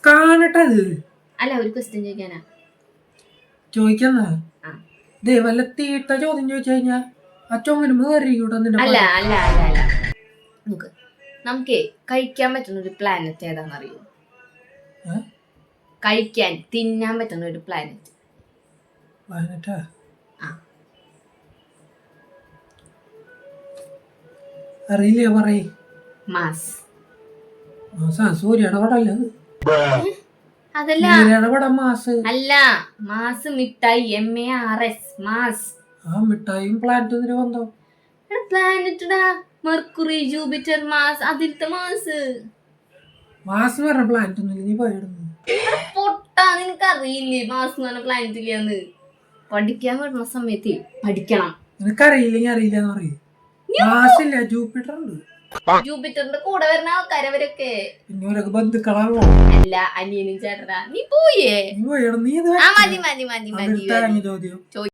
കാണട്ടത് അല്ല ഒരു ക്വസ്റ്റ്യൻ ചോദിക്കാനാ ചോദിക്കുന്ന വല്ല തീട്ട ചോദ്യം ചോദിച്ചു കഴിഞ്ഞാ അച്ചോങ്ങനും അല്ല അല്ല അല്ല അല്ല നമുക്ക് നമുക്കേ കഴിക്കാൻ പറ്റുന്ന ഒരു പ്ലാനറ്റ് ഏതാണെന്നറിയോ? കഴിക്കാൻ തിന്നാൻ പറ്റുന്ന ഒരു പ്ലാനറ്റ്. അറിയില്ല പറയ്. മാസ്. സൂര്യയുടെ പടല്ലേ അതല്ല മാസ് അല്ല മാസ് മിഠായി MARS മാസ്. ആ മിഠായിയും പ്ലാനറ്റ് ബന്ധം. പ്ലാനറ്റടാ മെർക്കുറി ജൂപ്പിറ്റർ മാസ് അതിലത്തെ മാസ്. മാസ് പറഞ്ഞ പ്ലാനറ്റ് ഒന്നും നീ പോയിടുന്നു പൊട്ടാ. നിനക്കറിയില്ലേ മാസ് എന്ന് പറഞ്ഞ പ്ലാനറ്റ് ഇല്ലാന്ന്? പഠിക്കാൻ പറ്റുന്ന സമയത്ത് പഠിക്കണം. നിനക്കറിയില്ലെങ്കിൽ അറിയില്ലെന്ന് പറയും. മാസ് ഇല്ല, ജൂപ്പിറ്റർ ഉണ്ട്. ജൂപ്പിറ്ററിന്റെ കൂടെ വരുന്ന ആൾക്കാരവരൊക്കെ പിന്നെ ബന്ധുക്കളാവോ? അല്ല അനിയനും ചേട്ടനാ. നീ പോയേ? നീ മതി മതി മതി മതി ചോദ്യം